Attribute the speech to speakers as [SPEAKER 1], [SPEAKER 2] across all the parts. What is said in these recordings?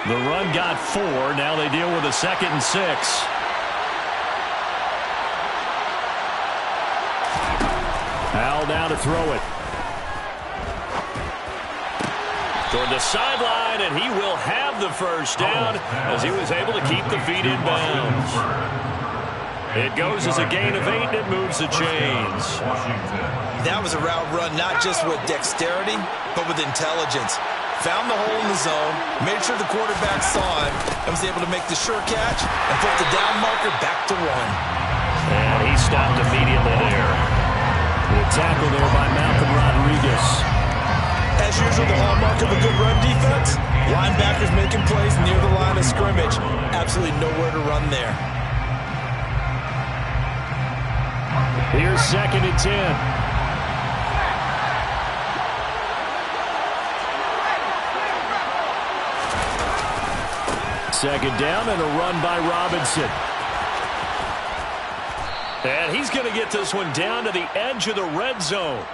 [SPEAKER 1] The run got 4. Now they deal with a 2nd and 6. Howell now to throw it. Toward the sideline, and he will have the first down as he was able to keep the feet in bounds. It goes as a gain of 8, and it moves the chains.
[SPEAKER 2] That was a route run not just with dexterity, but with intelligence. Found the hole in the zone, made sure the quarterback saw it, and was able to make the sure catch and put the down marker back to 1.
[SPEAKER 1] And he stopped immediately there. The tackle there by Malcolm Rodriguez.
[SPEAKER 2] As usual, the hallmark of a good run defense, linebackers making plays near the line of scrimmage. Absolutely nowhere to run there.
[SPEAKER 1] Here's 2nd and 10. Second down and a run by Robinson. And he's going to get this one down to the edge of the red zone.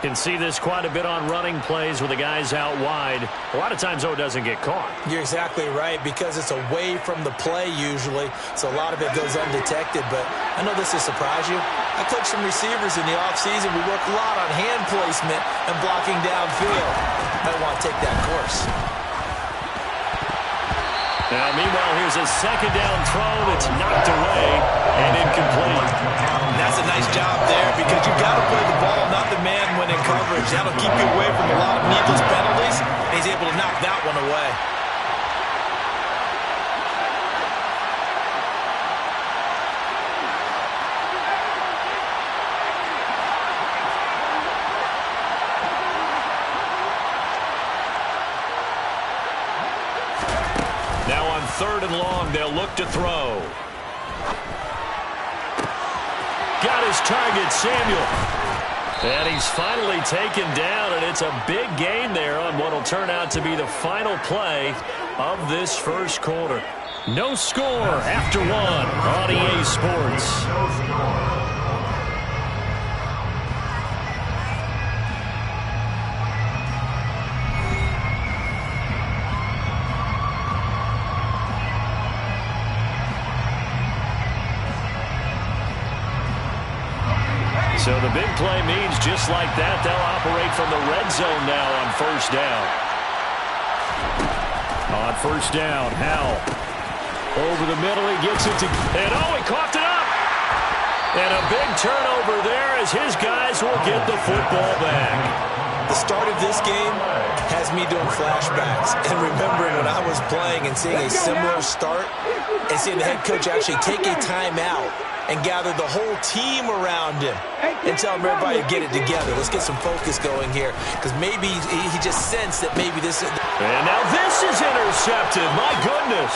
[SPEAKER 1] Can see this quite a bit on running plays with the guys out wide. A lot of times, though, it doesn't get caught.
[SPEAKER 2] You're exactly right, because it's away from the play usually, so a lot of it goes undetected. But I know this will surprise you. I coached some receivers in the offseason. We work a lot on hand placement and blocking downfield. Might want to take that course.
[SPEAKER 1] Now, meanwhile, here's a 2nd down throw that's knocked away and incomplete.
[SPEAKER 2] That's a nice job there, because you've got to play the ball, not the man when in coverage. That'll keep you away from a lot of needless penalties. He's able to knock that one away.
[SPEAKER 1] Now on 3rd and long, they'll look to throw. Got his target, Samuel. And he's finally taken down, and it's a big gain there on what will turn out to be the final play of this first quarter. No score after 1 on EA Sports. So the big play means just like that, they'll operate from the red zone now on 1st down. On 1st down, Howell. Over the middle, he gets it to... And he coughed it up! And a big turnover there as his guys will get the football back.
[SPEAKER 2] The start of this game has me doing flashbacks and remembering when I was playing and seeing a similar start and seeing the head coach actually take a timeout and gather the whole team around him and tell everybody to get it together. Let's get some focus going here, because maybe he just sensed that maybe this is...
[SPEAKER 1] And now this is intercepted. My goodness.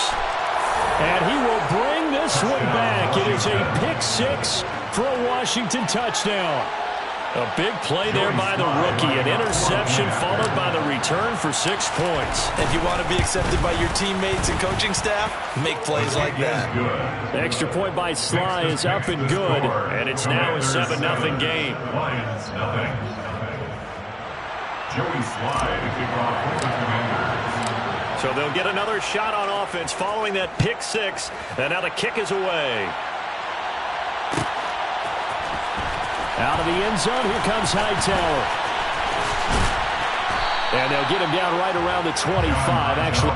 [SPEAKER 1] And he will bring this one back. It is a pick 6 for a Washington touchdown. A big play there by the rookie. An interception followed by the return for 6 points.
[SPEAKER 2] If you want to be accepted by your teammates and coaching staff, make plays like that.
[SPEAKER 1] The extra point by Sly is up and good. And it's now a 7-0 game.
[SPEAKER 3] Lions, nothing. Joey Sly to kick off for the Commanders.
[SPEAKER 1] So they'll get another shot on offense following that pick 6. And now the kick is away. Out of the end zone, here comes Hightower. And they'll get him down right around the 25, actually.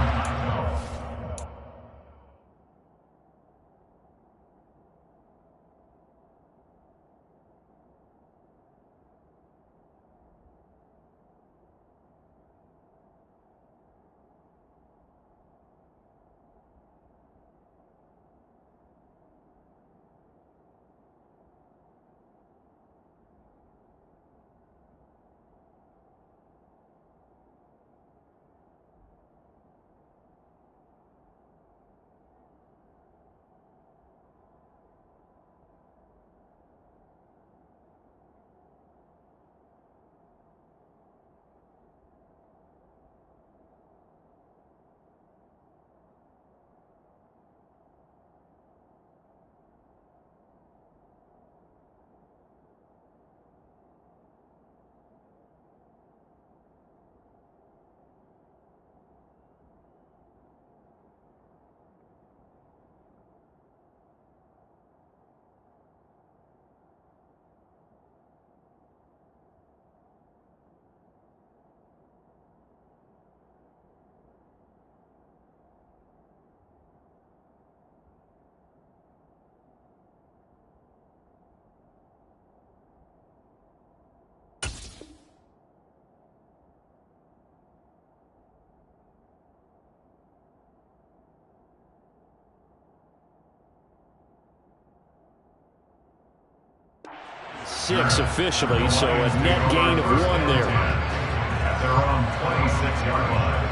[SPEAKER 1] 6 officially, so a net gain of 1 there.
[SPEAKER 3] At their own 26-yard line.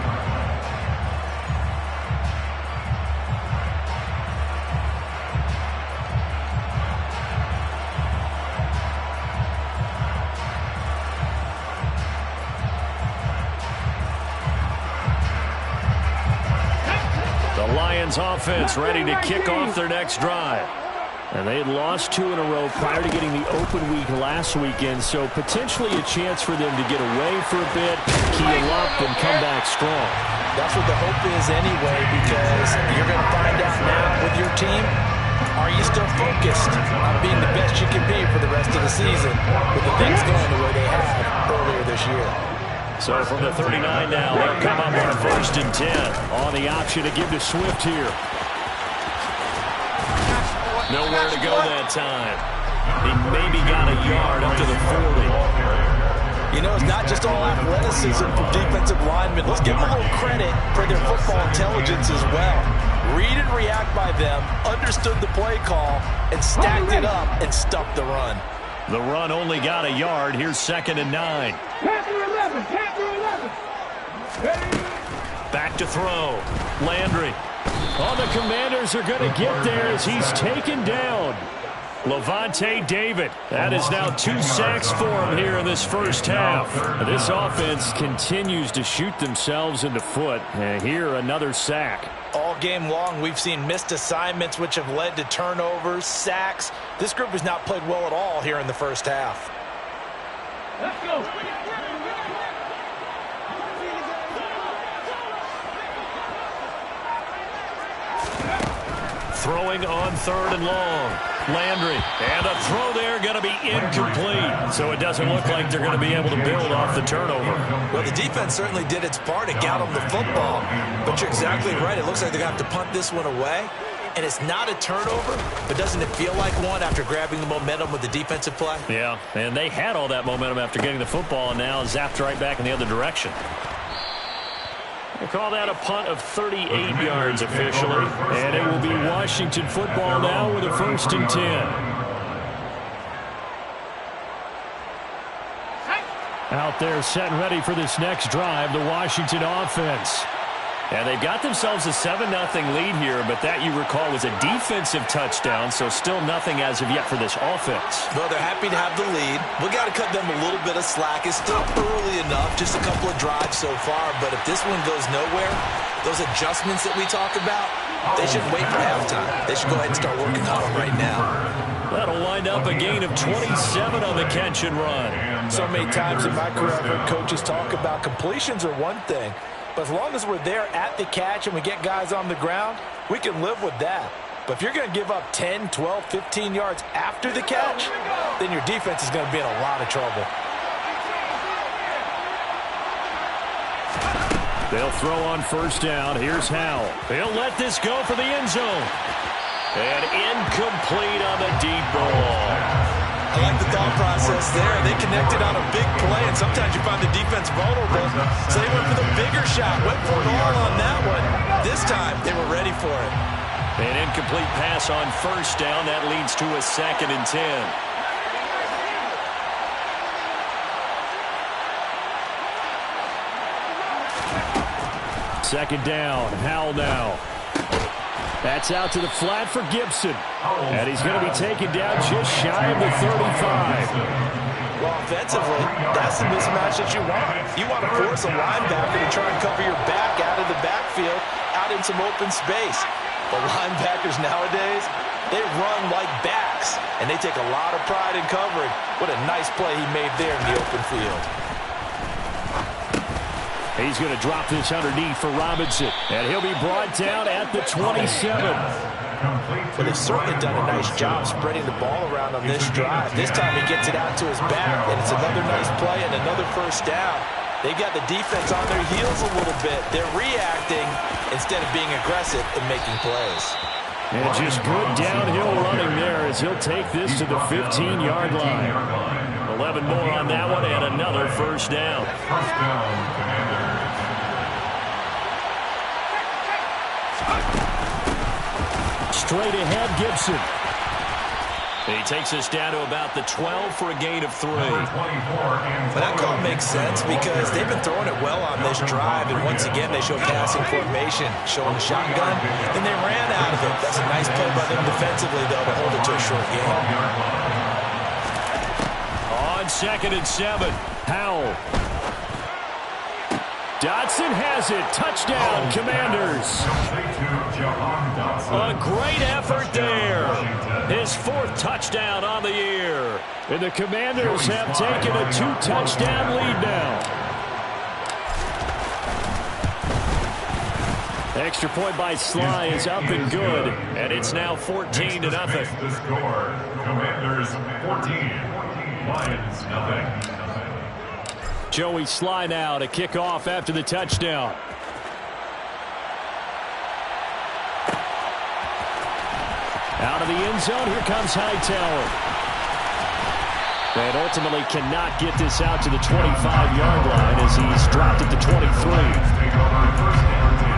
[SPEAKER 1] The Lions offense ready to kick off their next drive. And they had lost 2 in a row prior to getting the open week last weekend, so potentially a chance for them to get away for a bit, keel up, and come back strong.
[SPEAKER 2] That's what the hope is anyway, because you're going to find out now with your team, are you still focused on being the best you can be for the rest of the season with the things going the way they had earlier this year?
[SPEAKER 1] So from the 39 now, they'll come up on 1st and 10 on the option to give to Swift here. Nowhere to go that time. He maybe got a yard up to the 40.
[SPEAKER 2] You know, it's not just all athleticism from defensive linemen. Let's give them a little credit for their football intelligence as well. Read and react by them, understood the play call, and stacked it up and stuffed the run.
[SPEAKER 1] The run only got a yard. Here's 2nd and 9. Back to throw. Landry. Oh, the Commanders are going to get there as he's taken down. Levante David. That is now 2 sacks for him here in this first half. This offense continues to shoot themselves in the foot. And here, another sack.
[SPEAKER 2] All game long, we've seen missed assignments, which have led to turnovers, sacks. This group has not played well at all here in the first half.
[SPEAKER 4] Let's go.
[SPEAKER 1] Throwing on 3rd and long. Landry. And a throw there going to be incomplete. So it doesn't look like they're going to be able to build off the turnover.
[SPEAKER 2] Well, the defense certainly did its part to get them the football. But you're exactly right. It looks like they're going to have to punt this one away. And it's not a turnover, but doesn't it feel like one after grabbing the momentum with the defensive play?
[SPEAKER 1] Yeah, and they had all that momentum after getting the football and now zapped right back in the other direction. We'll call that a punt of 38 yards officially. And it will be Washington football now with a 1st and 10. Out there set and ready for this next drive, the Washington offense. And they've got themselves a 7-0 lead here, but that, you recall, was a defensive touchdown, so still nothing as of yet for this offense.
[SPEAKER 2] Well, they're happy to have the lead. We got to cut them a little bit of slack. It's still early enough, just a couple of drives so far, but if this one goes nowhere, those adjustments that we talk about, they shouldn't wait for halftime. They should go ahead and start working on them right now.
[SPEAKER 1] That'll wind up a gain of 27 on the catch and run.
[SPEAKER 2] So many times in my career, I've heard coaches talk about completions are one thing, but as long as we're there at the catch and we get guys on the ground, we can live with that. But if you're going to give up 10, 12, 15 yards after the catch, then your defense is going to be in a lot of trouble.
[SPEAKER 1] They'll throw on 1st down. Here's Howell. He'll let this go for the end zone. And incomplete on the deep ball.
[SPEAKER 2] I like the thought process there. They connected on a big play, and sometimes you find the defense vulnerable. So they went for the bigger shot, went for it all on that one. This time, they were ready for it.
[SPEAKER 1] An incomplete pass on 1st down. That leads to a 2nd and 10. 2nd down. Howell now. That's out to the flat for Gibson. And he's going to be taken down just shy of the 35.
[SPEAKER 2] Well, offensively, that's the mismatch that you want. You want to force a linebacker to try and cover your back out of the backfield, out in some open space. But linebackers nowadays, they run like backs, and they take a lot of pride in covering. What a nice play he made there in the open field.
[SPEAKER 1] He's going to drop this underneath for Robinson, and he'll be brought down at the 27.
[SPEAKER 2] But they've certainly done a nice job spreading the ball around on this drive. This time he gets it out to his back, and it's another nice play and another 1st down. They've got the defense on their heels a little bit. They're reacting instead of being aggressive and making plays.
[SPEAKER 1] And just good downhill running there as he'll take this to the 15-yard line. 11 more on that one and another 1st down. Straight ahead, Gibson. He takes us down to about the 12 for a gain of 3.
[SPEAKER 2] But that call makes sense because they've been throwing it well on this drive, and once again they show passing formation, showing the shotgun, and they ran out of it. That's a nice play by them defensively, though, to hold it to a short game.
[SPEAKER 1] On 2nd and 7, Howell. Dotson has it. Touchdown, Commanders. A great effort there. His 4th touchdown on the year. And the Commanders have taken a 2-touchdown lead now. Extra point by Sly is up and good. And it's now 14-0.
[SPEAKER 3] The score, Commanders 14, Lions nothing.
[SPEAKER 1] Joey Sly now to kick off after the touchdown. Out of the end zone, here comes Hightower. And ultimately cannot get this out to the 25-yard line as he's dropped at the 23.
[SPEAKER 3] Take over first down 10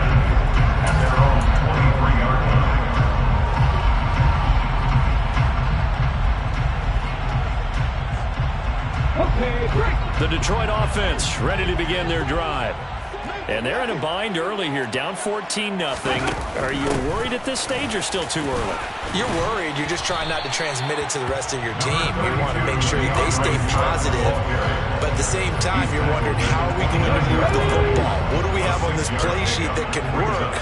[SPEAKER 3] at their own 23-yard line.
[SPEAKER 4] Okay, break.
[SPEAKER 1] The Detroit offense ready to begin their drive. And they're in a bind early here, down 14-0. Are you worried at this stage or still too early?
[SPEAKER 2] You're worried. You're just trying not to transmit it to the rest of your team. You want to make sure they stay positive. But at the same time, you're wondering, how are we going to move the football? What do we have on this play sheet that can work?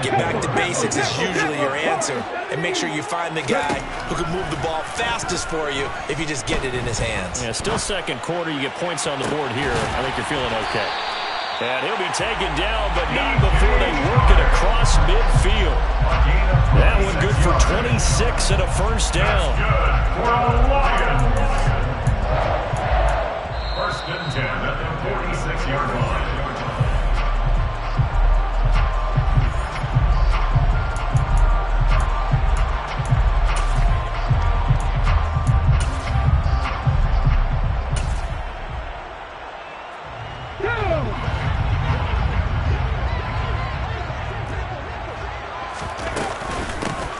[SPEAKER 2] Get back to basics is usually your answer. And make sure you find the guy who can move the ball fastest for you if you just get it in his hands.
[SPEAKER 1] Yeah, still second quarter. You get points on the board here. I think you're feeling okay. And he'll be taken down, but not before they work it across midfield. That one good for 26 and a first down.
[SPEAKER 3] Good for the Lions. First and 10 at the 46-yard line.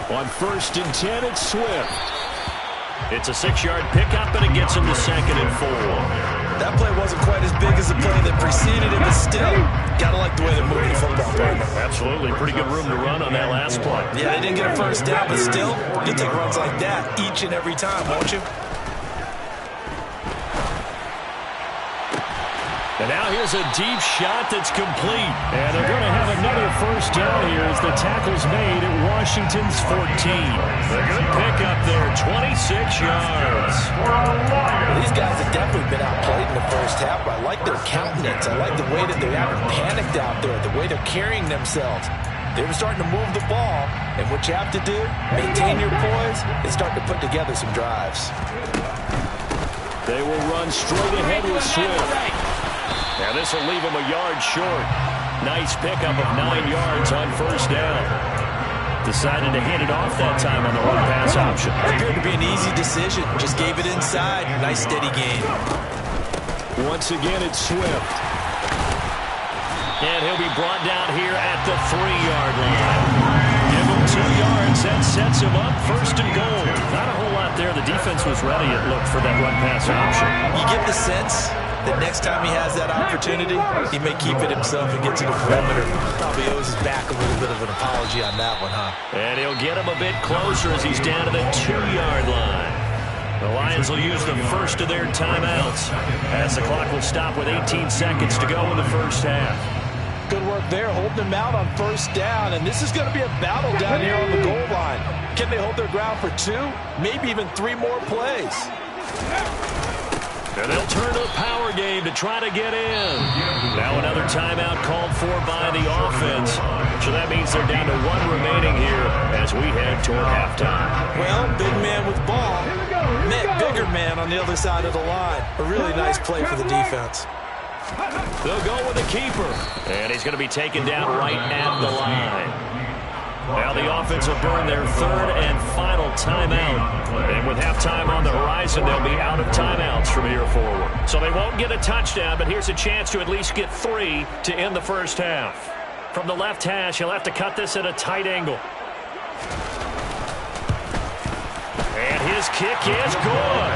[SPEAKER 1] On 1st and 10, it's Swift. It's a 6-yard pickup, and it gets him to 2nd and 4.
[SPEAKER 2] That play wasn't quite as big as the play that preceded it, but still, got to like the way they're moving the football, partner.
[SPEAKER 1] Absolutely. Pretty good room to run on that last play.
[SPEAKER 2] Yeah, they didn't get a first down, but still, you take runs like that each and every time, won't you?
[SPEAKER 1] And now here's a deep shot that's complete. And they're going to have another first down here as the tackle's made at Washington's 14. A good pickup there, 26 yards.
[SPEAKER 2] These guys have definitely been outplayed in the first half, but I like their countenance. I like the way that they haven't panicked out there, the way they're carrying themselves. They were starting to move the ball, and what you have to do, maintain your poise, and start to put together some drives.
[SPEAKER 1] They will run straight ahead with Swift. Now this will leave him a yard short. Nice pickup of 9 yards on first down. Decided to hand it off that time on the run-pass option.
[SPEAKER 2] Appeared to be an easy decision. Just gave it inside. Nice steady gain.
[SPEAKER 1] Once again, it's Swift. And he'll be brought down here at the 3-yard line. Give him 2 yards. That sets him up 1st and goal. Not a whole lot there. The defense was ready, it looked, for that run-pass option.
[SPEAKER 2] You get the sense that next time he has that opportunity, he may keep it himself and get to the perimeter. Probably owes his back a little bit of an apology on that one, huh?
[SPEAKER 1] And he'll get him a bit closer as he's down to the 2-yard line. The Lions will use the first of their timeouts as the clock will stop with 18 seconds to go in the first half.
[SPEAKER 2] Good work there, holding them out on first down, and this is going to be a battle down here on the goal line. Can they hold their ground for 2, maybe even 3 more plays?
[SPEAKER 1] And they'll turn to a power game to try to get in. Now another timeout called for by the offense. So that means they're down to 1 remaining here as we head toward halftime.
[SPEAKER 2] Well, big man with ball met bigger man on the other side of the line. A really nice play for the defense.
[SPEAKER 1] They'll go with the keeper. And he's going to be taken down right at the line. Now the offense will burn their 3rd and final timeout. And with halftime on the horizon, they'll be out of timeouts from here forward. So they won't get a touchdown, but here's a chance to at least get 3 to end the first half. From the left hash, he'll have to cut this at a tight angle. And This kick is good.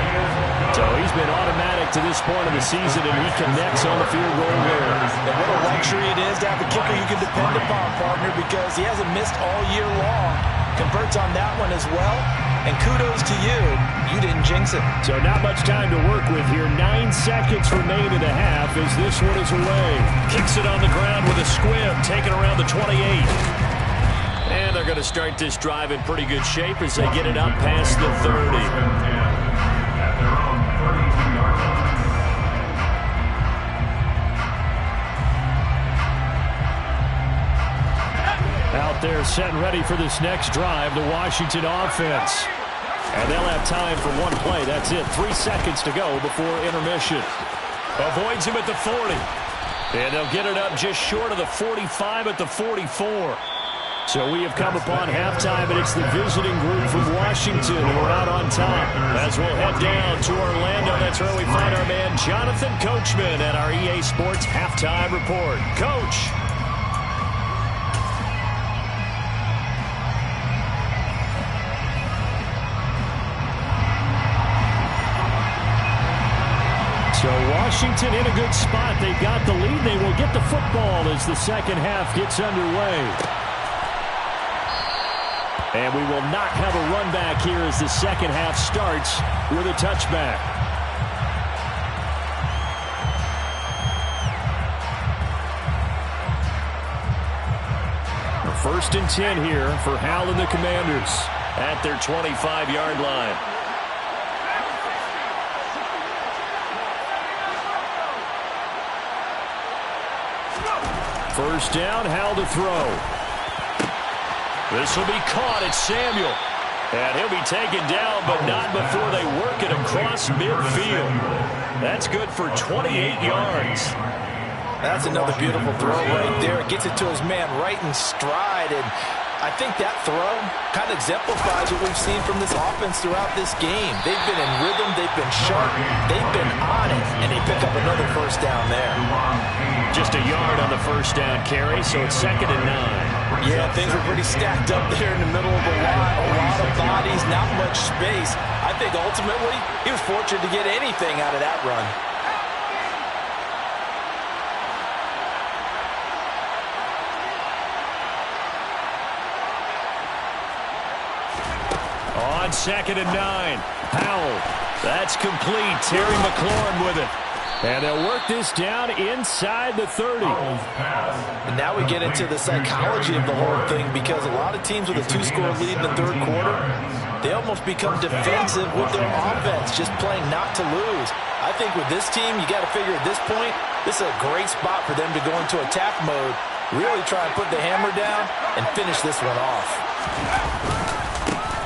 [SPEAKER 1] So he's been automatic to this point of the season, and he connects on the field goal there.
[SPEAKER 2] And what a luxury it is to have a kicker you can depend upon, partner, because he hasn't missed all year long. Converts on that one as well. And kudos to you. You didn't jinx it.
[SPEAKER 1] So not much time to work with here. 9 seconds remain in the half as this one is away. Kicks it on the ground with a squib, taken around the 28. And they're going to start this drive in pretty good shape as they get it up past the 30.
[SPEAKER 3] At their own 32-yard line.
[SPEAKER 1] Out there set and ready for this next drive, the Washington offense. And they'll have time for one play. That's it. 3 seconds to go before intermission. Avoids him at the 40. And they'll get it up just short of the 45 at the 44. So we have come upon halftime, and it's the visiting group from Washington who are out on top. As we'll head down to Orlando, that's where we find our man Jonathan Coachman at our EA Sports Halftime Report. Coach. So Washington in a good spot. They've got the lead. They will get the football as the second half gets underway. And we will not have a run back here as the second half starts with a touchback. First and 10 here for Hal and the Commanders at their 25-yard line. First down, Hal to throw. This will be caught. It's Samuel. And he'll be taken down, but not before they work it across midfield. That's good for 28 yards.
[SPEAKER 2] That's another beautiful throw right there. It gets it to his man right in stride. And I think that throw kind of exemplifies what we've seen from this offense throughout this game. They've been in rhythm. They've been sharp. They've been on it. And they pick up another first down there.
[SPEAKER 1] Just a yard on the first down carry, so it's 2nd and 9.
[SPEAKER 2] Yeah, things were pretty stacked up there in the middle of the line. A lot of bodies, not much space. I think ultimately he was fortunate to get anything out of that run.
[SPEAKER 1] On 2nd and 9, Howell. That's complete. Terry McLaurin with it. And they'll work this down inside the 30.
[SPEAKER 2] And now we get into the psychology of the whole thing, because a lot of teams with a 2-score lead in the third quarter, they almost become defensive with their offense, just playing not to lose. I think with this team, you got to figure at this point, this is a great spot for them to go into attack mode, really try and put the hammer down and finish this one off.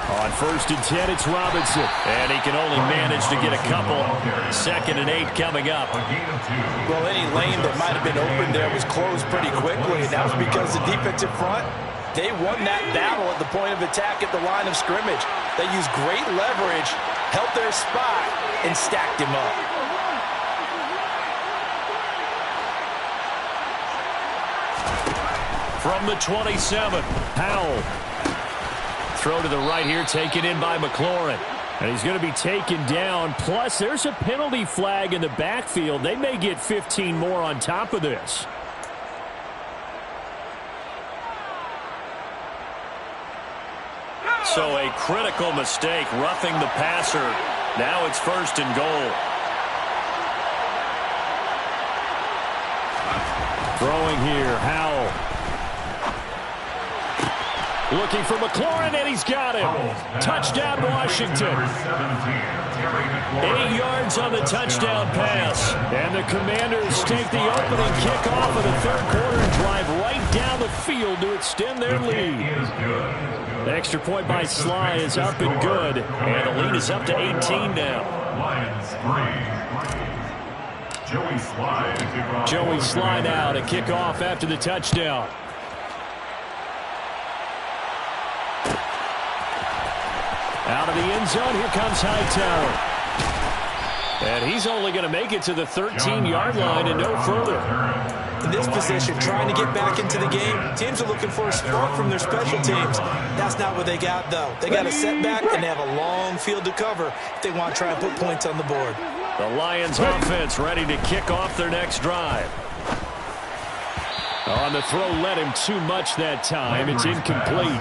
[SPEAKER 1] On 1st and 10, it's Robinson. And he can only manage to get a couple. 2nd and 8 coming up.
[SPEAKER 2] Well, any lane that might have been open there was closed pretty quickly, and that was because the defensive front, they won that battle at the point of attack at the line of scrimmage. They used great leverage, held their spot, and stacked him up.
[SPEAKER 1] From the 27, Howell. Throw to the right here, taken in by McLaurin. And he's going to be taken down. Plus, there's a penalty flag in the backfield. They may get 15 more on top of this. So a critical mistake, roughing the passer. Now it's 1st and goal. Throwing here, Howell. Looking for McLaurin, and he's got him. Touchdown, Washington. 8 yards on the touchdown pass. And the Commanders take the opening kickoff of the third quarter and drive right down the field to extend their lead. The extra point by Sly is up and good. And the lead is up to 18 now. Joey Sly now to kick off after the touchdown. Out of the end zone, here comes Hightower. And he's only going to make it to the 13-yard line and no further.
[SPEAKER 2] In this position, trying to get back into the game, teams are looking for a spark from their special teams. That's not what they got, though. They got a setback, and they have a long field to cover if they want to try and put points on the board.
[SPEAKER 1] The Lions offense ready to kick off their next drive. On the throw, led him too much that time. It's incomplete.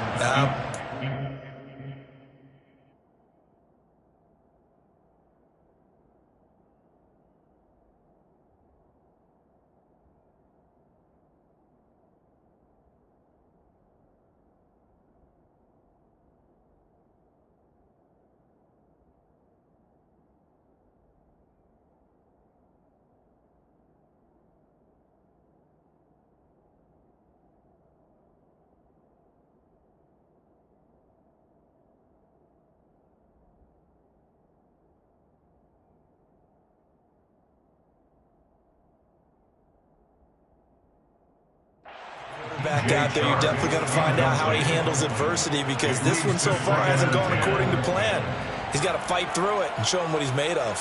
[SPEAKER 2] Back out there, you're definitely going to find out how he handles adversity, because this one so far hasn't gone according to plan. He's got to fight through it and show him what he's made of.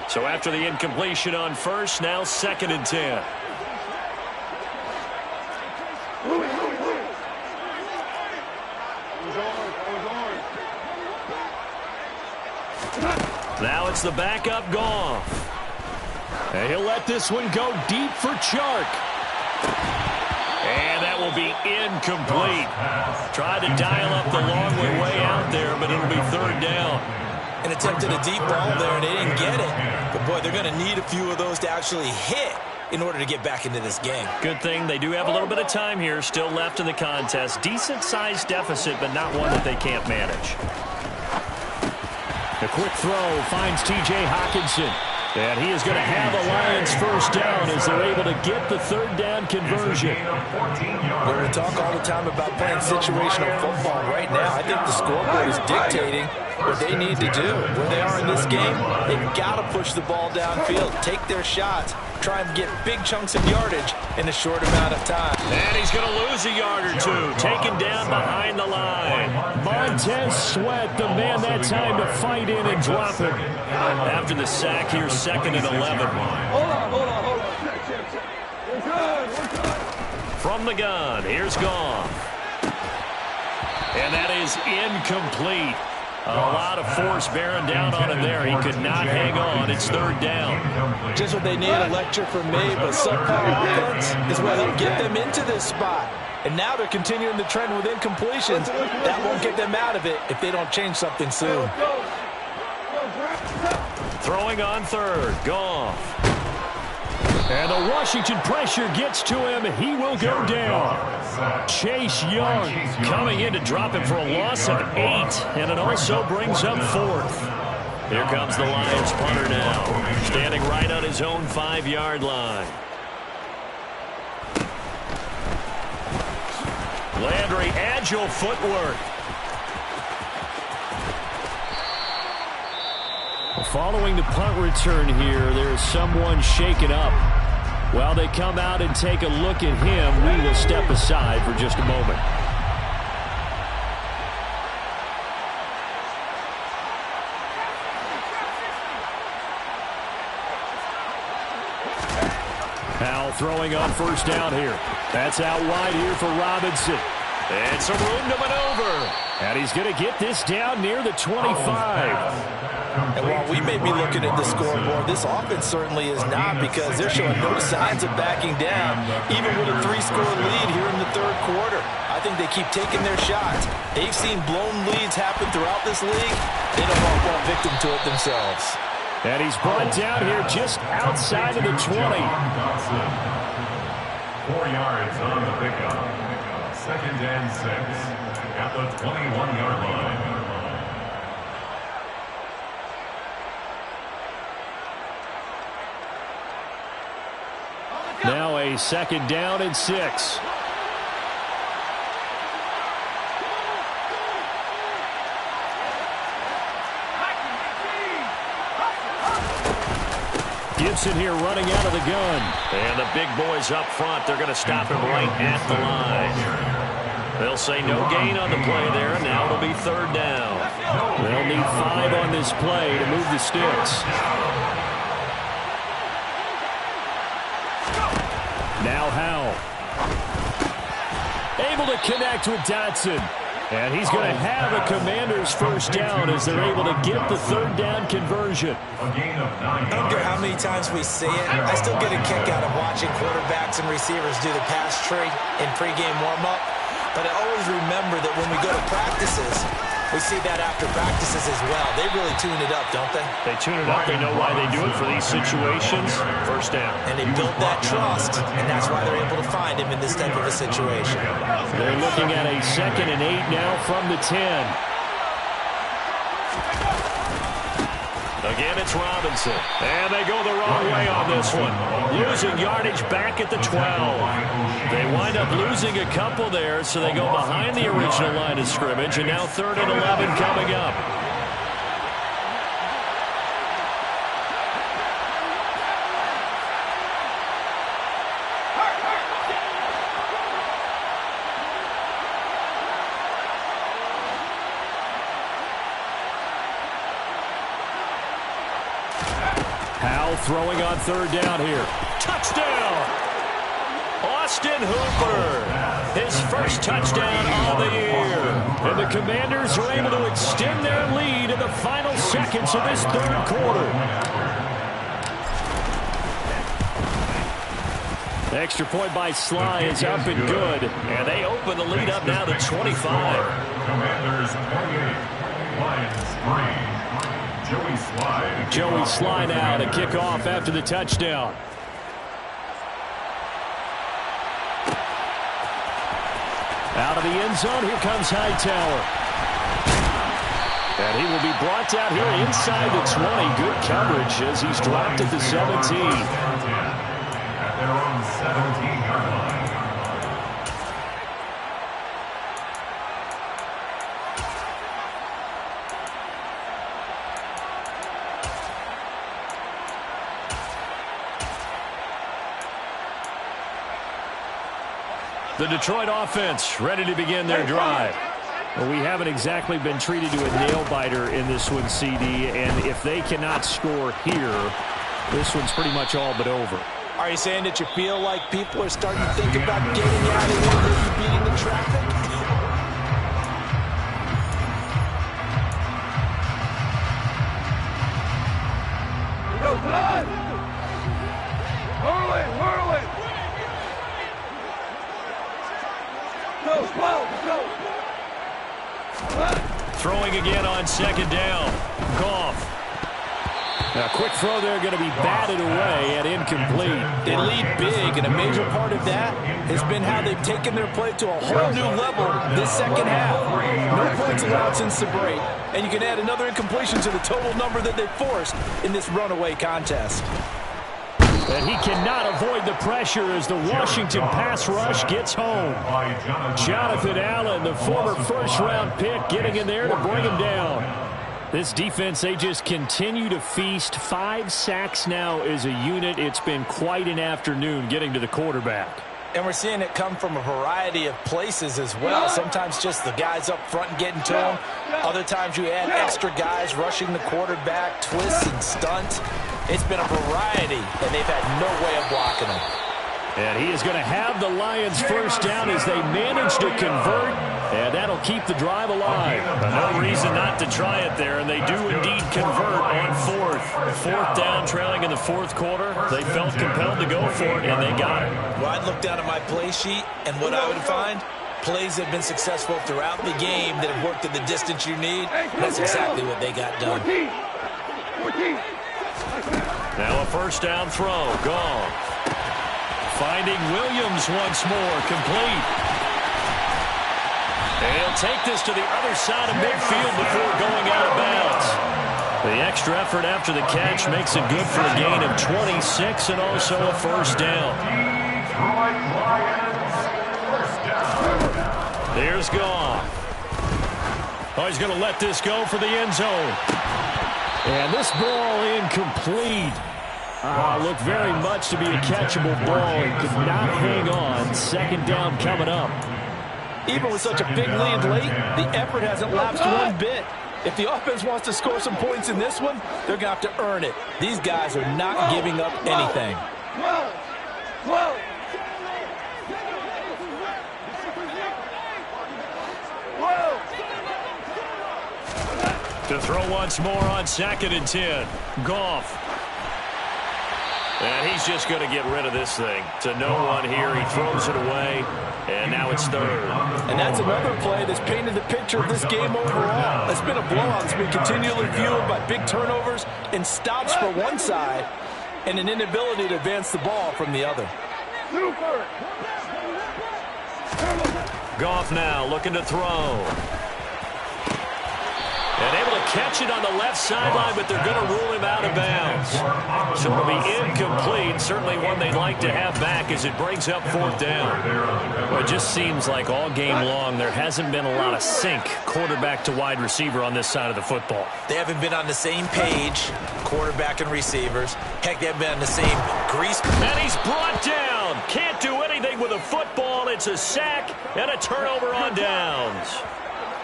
[SPEAKER 1] So after the incompletion on first, now 2nd and 10. Now it's the backup Goff. And he'll let this one go deep for Chark. And that will be incomplete. Tried to dial up the long way out there, but it'll be 3rd down.
[SPEAKER 2] And attempted a deep ball there, and they didn't get it. But, boy, they're going to need a few of those to actually hit in order to get back into this game.
[SPEAKER 1] Good thing they do have a little bit of time here still left in the contest. Decent-sized deficit, but not one that they can't manage. The quick throw finds T.J. Hockenson. And he is going to have a Lions first down as they're able to get the 3rd down conversion.
[SPEAKER 2] Well, we talk all the time about playing situational football. Right now, I think the scoreboard is dictating what they need to do. Where they are in this game, they've got to push the ball downfield, take their shots, try and get big chunks of yardage in a short amount of time.
[SPEAKER 1] And he's going to lose a yard or two, taken down behind the line. Montez Sweat, the man that time to fight in and drop it. After the sack here, 2nd and 11.
[SPEAKER 4] Hold on.
[SPEAKER 1] From the gun, here's Goff. And that is incomplete. A lot of force bearing down on him there. He could not hang on. It's 3rd down.
[SPEAKER 2] Just what they need, a lecture from me, but subpar offense is what helped get them into this spot. And now they're continuing the trend with incompletions. That won't get them out of it if they don't change something soon.
[SPEAKER 1] Throwing on 3rd, Goff. And the Washington pressure gets to him. He will go down. Chase Young coming in to drop him for a loss of 8. And it also brings up 4th. Here comes the Lions punter now, standing right on his own 5-yard line. Landry, agile footwork. Following the punt return here, there's someone shaken up. While they come out and take a look at him, we will step aside for just a moment. Powell throwing on first down here. That's out wide here for Robinson. And some room to maneuver. And he's going to get this down near the 25.
[SPEAKER 2] And while we may be looking at the scoreboard, this offense certainly is not, because they're showing no signs of backing down, even with a 3-score lead here in the 3rd quarter. I think they keep taking their shots. They've seen blown leads happen throughout this league. They don't want to fall victim to it themselves.
[SPEAKER 1] And he's brought down here just outside of the 20.
[SPEAKER 3] 4 yards on the pickup. 2nd and 6 at the 21-yard line.
[SPEAKER 1] Now a 2nd down and 6. Gibson here running out of the gun. And the big boys up front, they're going to stop him right at the line. They'll say no gain on the play there, and now it'll be 3rd down. They'll need 5 on this play to move the sticks. Now Howell. Able to connect with Dotson. And he's going to have a Commanders first down as they're able to get the third down conversion.
[SPEAKER 2] I don't care how many times we see it. I still get a kick out of watching quarterbacks and receivers do the pass tree in pregame warm-up. But I always remember that when we go to practices, we see that after practices as well. They really tune it up, don't they?
[SPEAKER 1] They tune it up. They know why they do it for these situations. First down.
[SPEAKER 2] And they build that trust, and that's why they're able to find him in this type of a situation.
[SPEAKER 1] They're looking at a 2nd and 8 now from the 10. Again, it's Robinson. And they go the wrong way on this one. Losing yardage back at the 12. They wind up losing a couple there, so they go behind the original line of scrimmage, and now 3rd and 11 coming up. Howell throwing on 3rd down here. Touchdown! Austin Hooper, his first touchdown of the year. And the Commanders are able to extend their lead in the final seconds of this 3rd quarter. The extra point by Sly is up and good. And they open the lead up now to 25.
[SPEAKER 3] Commanders 28, Lions 3. Joey
[SPEAKER 1] Sly now to kick off after the touchdown. Out of the end zone, here comes Hightower. And he will be brought down here inside the 20. Good coverage as he's dropped at the 17.
[SPEAKER 3] At their own 17-yard line.
[SPEAKER 1] The Detroit offense ready to begin their drive. Well, we haven't exactly been treated to a nail-biter in this one, CD, and if they cannot score here, this one's pretty much all but over.
[SPEAKER 2] Are you saying that you feel like people are starting to think about getting out of here, maybe beating the traffic?
[SPEAKER 4] Go, blood! Hurl it, hurl it! Go, go!
[SPEAKER 1] Throwing again on 2nd down. Goff. Now, quick throw there, going to be batted away and incomplete.
[SPEAKER 2] They lead big, and a major part of that has been how they've taken their play to a whole new level this 2nd half. No points allowed since the break, and you can add another incompletion to the total number that they've forced in this runaway contest.
[SPEAKER 1] And he cannot avoid the pressure as the Washington pass rush gets home. Jonathan Allen, the former first-round pick, getting in there to bring him down. This defense, they just continue to feast. 5 sacks now as a unit. It's been quite an afternoon getting to the quarterback.
[SPEAKER 2] And we're seeing it come from a variety of places as well. Sometimes just the guys up front getting to him. Other times you add extra guys rushing the quarterback, twists and stunts. It's been a variety, and they've had no way of blocking him.
[SPEAKER 1] And he is going to have the Lions first down as they manage to convert, and that'll keep the drive alive. No reason not to try it there, and they do indeed convert on 4th. 4th down, trailing in the 4th quarter. They felt compelled to go for it, and they got it.
[SPEAKER 2] Well, I'd look down at my play sheet, and what I would find, plays have been successful throughout the game that have worked at the distance you need. And that's exactly what they got done.
[SPEAKER 4] 14.
[SPEAKER 1] Now a first down throw. Gone. Finding Williams once more. Complete. And he'll take this to the other side of midfield before going out of bounds. The extra effort after the catch makes it good for a gain of 26 and also a first down. There's Goff. Oh, he's going to let this go for the end zone. And this ball incomplete. Looked very much to be a catchable ball and could not hang on. 2nd down coming up.
[SPEAKER 2] Even with such a big lead late, the effort hasn't lapsed one bit. If the offense wants to score some points in this one, they're going to have to earn it. These guys are not giving up anything.
[SPEAKER 1] To throw once more on 2nd and 10. Goff. And he's just going to get rid of this thing. To no one here. He throws it away. And now it's 3rd.
[SPEAKER 2] And that's another play that's painted the picture of this game overall. It's been a blowout. It's been continually fueled by big turnovers and stops for one side and an inability to advance the ball from the other.
[SPEAKER 1] Goff now looking to throw. And able to catch it on the left sideline, but they're going to rule him out of bounds. So it'll be incomplete. Certainly one they'd like to have back as it brings up 4th down. Well, it just seems like all game long there hasn't been a lot of sync quarterback to wide receiver on this side of the football.
[SPEAKER 2] They haven't been on the same page, quarterback and receivers. Heck, they haven't been on the same grease.
[SPEAKER 1] And he's brought down. Can't do anything with a football. It's a sack and a turnover on downs.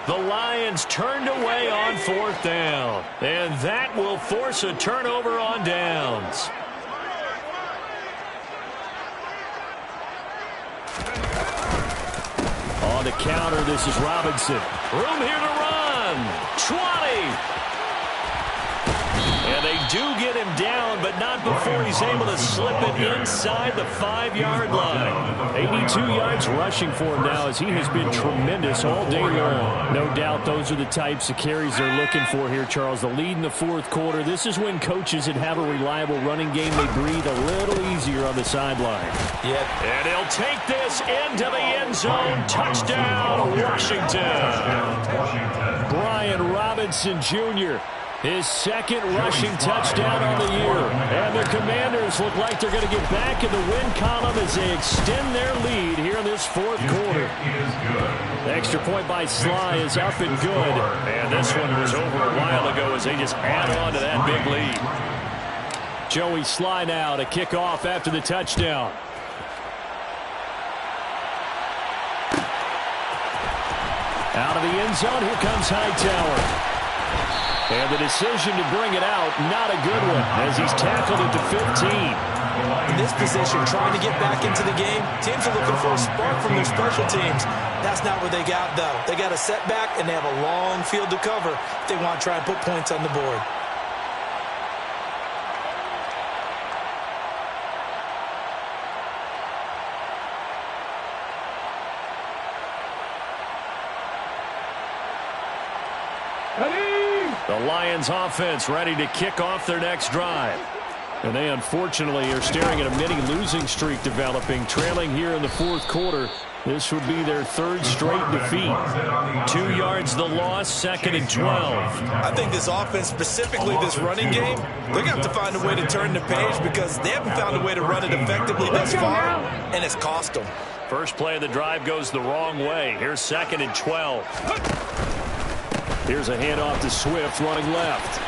[SPEAKER 1] The Lions turned away on 4th down. And that will force a turnover on downs. On the counter, this is Robinson. Room here to run. 20. And they do get him down, but not before he's able to slip it inside the 5-yard line. 82 yards rushing for him now as he has been tremendous all day long. No doubt those are the types of carries they're looking for here, Charles. The lead in the 4th quarter. This is when coaches that have a reliable running game, they breathe a little easier on the sideline.
[SPEAKER 2] Yep.
[SPEAKER 1] And he'll take this into the end zone. Touchdown, Washington. Brian Robinson Jr., his 2nd rushing touchdown on the year. And the Commanders look like they're going to get back in the win column as they extend their lead here in this 4th quarter. The extra point by Sly is up and good. And this one was over a while ago as they just add on to that big lead. Joey Sly now to kick off after the touchdown. Out of the end zone, here comes Hightower. And the decision to bring it out, not a good one, as he's tackled it to 15.
[SPEAKER 2] In this position, trying to get back into the game, teams are looking for a spark from their special teams. That's not what they got, though. They got a setback, and they have a long field to cover if they want to try and put points on the board.
[SPEAKER 1] The Lions offense ready to kick off their next drive. And they unfortunately are staring at a mini losing streak developing, trailing here in the 4th quarter. This would be their 3rd straight defeat. 2 yards the loss, 2nd and 12.
[SPEAKER 2] I think this offense, specifically this running game, they're going to have to find a way to turn the page because they haven't found a way to run it effectively thus far, and it's cost them.
[SPEAKER 1] First play of the drive goes the wrong way. Here's 2nd and 12. Here's a handoff to Swift running left.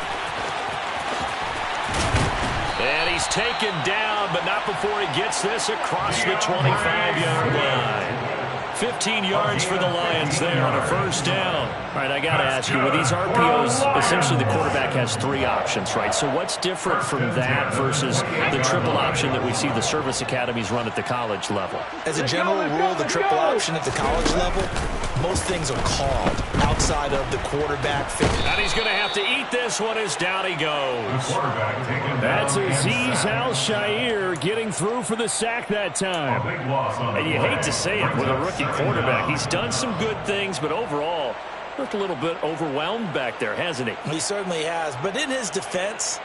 [SPEAKER 1] And he's taken down, but not before he gets this across the 25-yard line. 15 yards for the Lions there on a 1st down. All right, I got to ask you, with these RPOs, essentially the quarterback has 3 options, right? So what's different from that versus the triple option that we see the service academies run at the college level?
[SPEAKER 2] As a general rule, the triple option at the college level, most things are called outside of the quarterback figure.
[SPEAKER 1] And he's going to have to eat this one as down he goes. That's Azeez Al-Shaair getting through for the sack that time. And you hate to say it with a rookie quarterback. He's done some good things, but overall, looked a little bit overwhelmed back there, hasn't he?
[SPEAKER 2] He certainly has. But in his defense,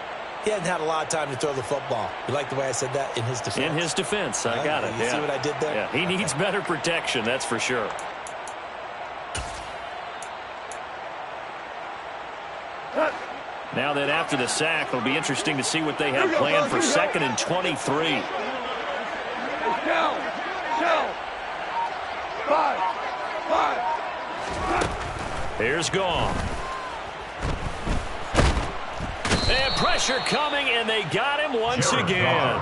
[SPEAKER 2] he hasn't had a lot of time to throw the football. You like the way I said that? In his defense.
[SPEAKER 1] In his defense. I got it.
[SPEAKER 2] You see what I did there?
[SPEAKER 1] Yeah, he needs better protection, that's for sure. Now that after the sack, it'll be interesting to see what they have planned for 2nd and 23. Here's Goff. And pressure coming, and they got him once again.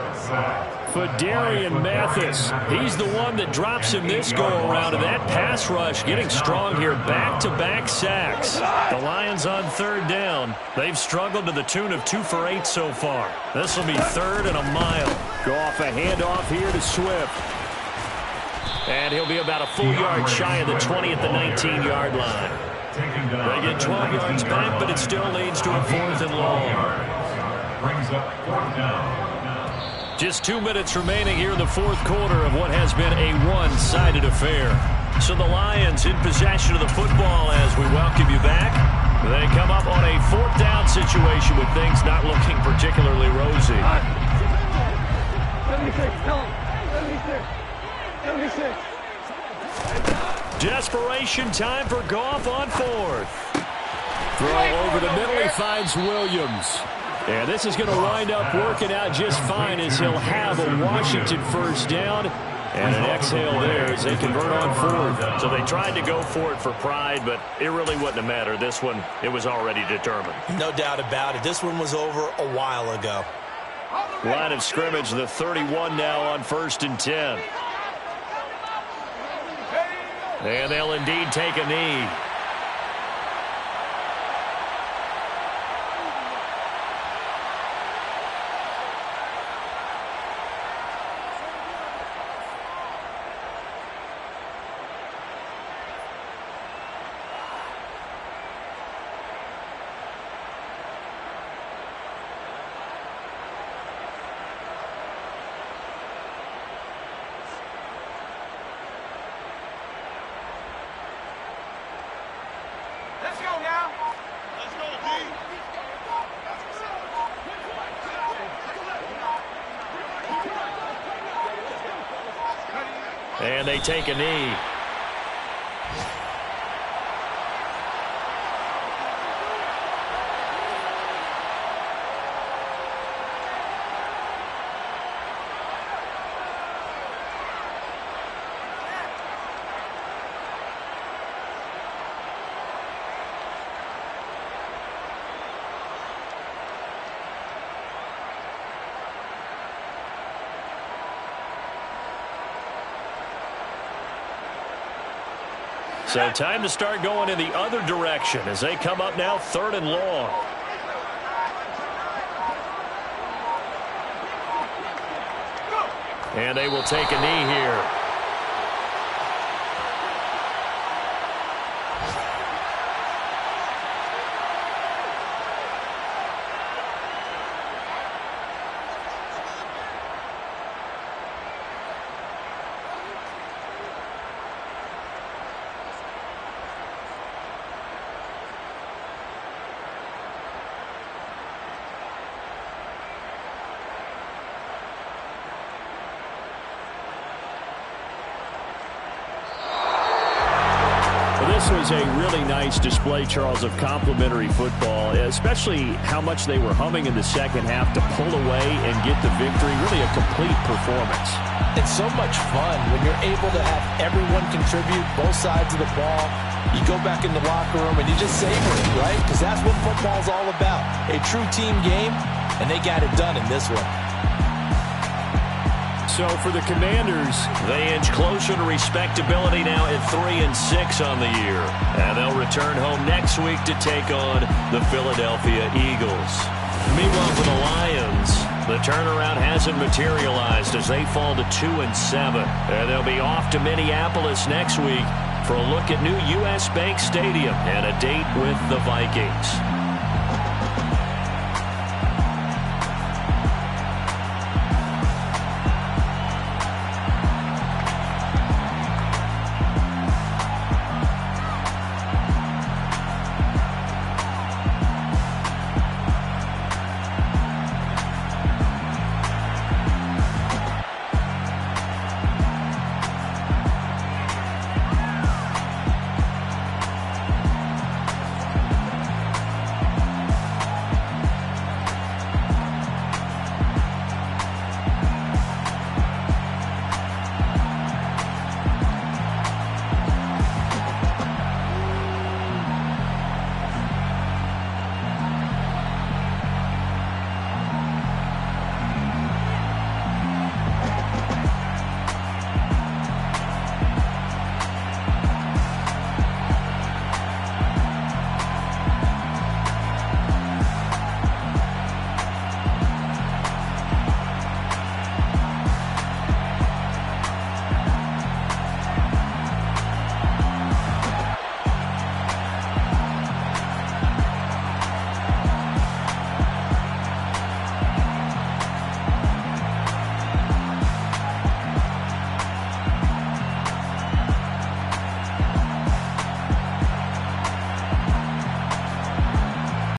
[SPEAKER 1] Fadarian Mathis, he's the one that drops him this go-around, and that pass rush getting strong here. Back-to-back sacks. The Lions on third down. They've struggled to the tune of 2 for 8 so far. This will be 3rd and a mile. Go off a handoff here to Swift. And he'll be about a full yard shy of the 20 at the 19-yard line. They get 12 yards back, but it still leads to a 4th and long.
[SPEAKER 3] Brings up 4th down.
[SPEAKER 1] Just 2 minutes remaining here in the 4th quarter of what has been a one-sided affair. So the Lions in possession of the football as we welcome you back. They come up on a 4th down situation with things not looking particularly rosy.
[SPEAKER 4] 76, tell him. 76. 76.
[SPEAKER 1] Desperation time for Goff on 4th. Throw over the middle, he finds Williams. And this is going to wind up working out just fine as he'll have a Washington first down. And an exhale there as they convert on 4th. So they tried to go for it for pride, but it really wouldn't have mattered. This one, it was already determined.
[SPEAKER 2] No doubt about it. This one was over a while ago.
[SPEAKER 1] Line of scrimmage, the 31 now on 1st and 10. And they'll indeed take a knee.
[SPEAKER 4] Let's go now. Let's go, D.
[SPEAKER 1] And they take a knee. So time to start going in the other direction as they come up now 3rd and long. And they will take a knee here. This was a really nice display, Charles, of complimentary football, especially how much they were humming in the second half to pull away and get the victory. Really a complete performance.
[SPEAKER 2] It's so much fun when you're able to have everyone contribute, both sides of the ball. You go back in the locker room and you just savor it, right? Because that's what football's all about. A true team game, and they got it done in this one.
[SPEAKER 1] So for the Commanders, they inch closer to respectability now at 3-6 on the year. And they'll return home next week to take on the Philadelphia Eagles. Meanwhile, for the Lions, the turnaround hasn't materialized as they fall to 2-7. And they'll be off to Minneapolis next week for a look at new U.S. Bank Stadium and a date with the Vikings.